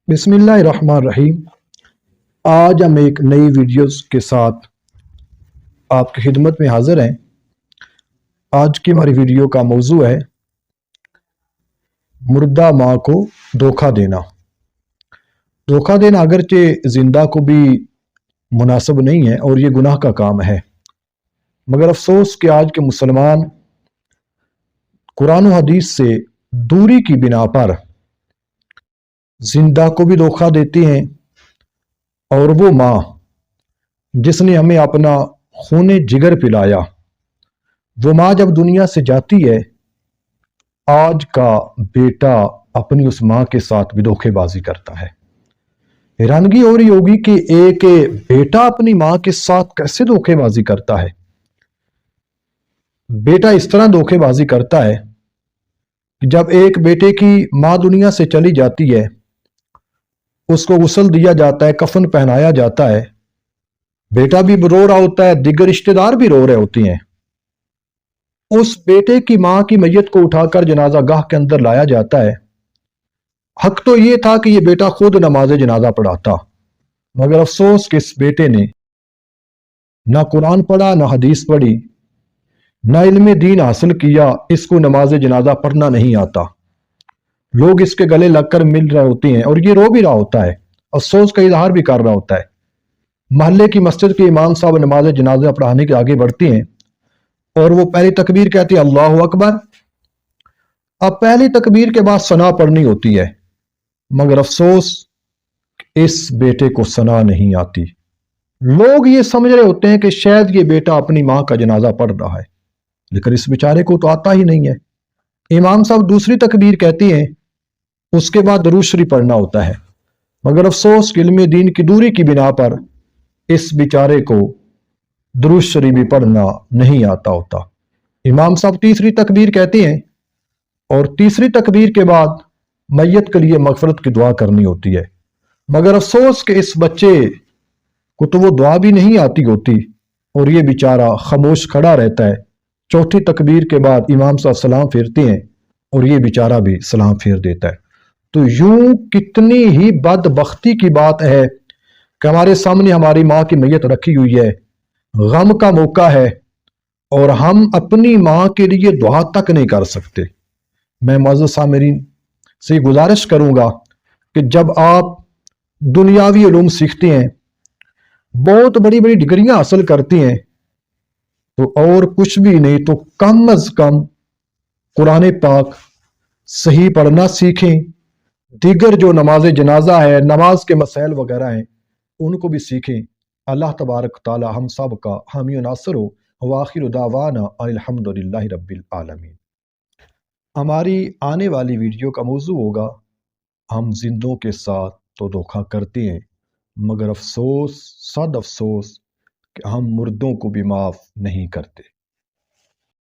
बिस्मिल्लाहिर्रहमानिर्रहीम। आज हम एक नई वीडियोस के साथ आपकी खिदमत में हाजिर हैं। आज की हमारी वीडियो का मौजू है मुर्दा माँ को धोखा देना। धोखा देना अगरचे जिंदा को भी मुनासिब नहीं है और ये गुनाह का काम है, मगर अफसोस कि आज के मुसलमान कुरान और हदीस से दूरी की बिना पर जिंदा को भी धोखा देती हैं। और वो माँ जिसने हमें अपना खूने जिगर पिलाया, वो माँ जब दुनिया से जाती है, आज का बेटा अपनी उस माँ के साथ भी धोखेबाजी करता है। हैरानगी हो रही होगी कि एक बेटा अपनी माँ के साथ कैसे धोखेबाजी करता है। बेटा इस तरह धोखेबाजी करता है कि जब एक बेटे की माँ दुनिया से चली जाती है, उसको गुस्ल दिया जाता है, कफन पहनाया जाता है, बेटा भी रो रहा होता है, दिगर रिश्तेदार भी रो रहे होते हैं। उस बेटे की मां की मैयत को उठाकर जनाजा गाह के अंदर लाया जाता है। हक तो ये था कि ये बेटा खुद नमाज जनाजा पढ़ाता, मगर अफसोस कि इस बेटे ने ना कुरान पढ़ा, ना हदीस पढ़ी, ना इल्म दीन हासिल किया। इसको नमाज जनाजा पढ़ना नहीं आता। लोग इसके गले लगकर मिल रहे होते हैं और ये रो भी रहा होता है, अफसोस का इजहार भी कर रहा होता है। महल्ले की मस्जिद के इमाम साहब नमाज जनाजा पढ़ाने के आगे बढ़ती हैं और वो पहली तकबीर कहती है अल्लाह अकबर। अब पहली तकबीर के बाद सना पढ़नी होती है, मगर अफसोस इस बेटे को सना नहीं आती। लोग ये समझ रहे होते हैं कि शायद ये बेटा अपनी मां का जनाजा पढ़ रहा है, लेकिन इस बेचारे को तो आता ही नहीं है। इमाम साहब दूसरी तकबीर कहती हैं, उसके बाद दरूद शरीफ पढ़ना होता है, मगर अफसोस कि इल्म दीन की दूरी की बिना पर इस बेचारे को दरूद शरीफ भी पढ़ना नहीं आता होता। इमाम साहब तीसरी तकबीर कहते हैं और तीसरी तकबीर के बाद मैयत के लिए मगफरत की दुआ करनी होती है, मगर अफसोस कि इस बच्चे को तो वो दुआ भी नहीं आती होती और ये बेचारा खामोश खड़ा रहता है। चौथी तकबीर के बाद इमाम साहब सलाम फेरते हैं और ये बेचारा भी सलाम फेर देता है। तो यूं कितनी ही बदबख्ती की बात है कि हमारे सामने हमारी माँ की मैयत रखी हुई है, गम का मौका है और हम अपनी माँ के लिए दुआ तक नहीं कर सकते। मैं मुअज़्ज़ज़ सामिरीन से गुजारिश करूंगा कि जब आप दुनियावी उलूम सीखते हैं, बहुत बड़ी बड़ी डिग्रियां हासिल करती हैं, तो और कुछ भी नहीं तो कम अज कम कुरान पाक सही पढ़ना सीखें। दीगर जो नमाज जनाजा है, नमाज के मसाइल वगैरह हैं, उनको भी सीखें। अल्लाह तबारक ताला हम सब का हामी नासर हो। वाखिर दावाना अल्हम्दुलिल्लाहि रब्बिल आलमीन। हमारी आने वाली वीडियो का मौजू होगा हम जिंदों के साथ तो धोखा करते हैं, मगर अफसोस सद अफसोस कि हम मुर्दों को भी माफ नहीं करते।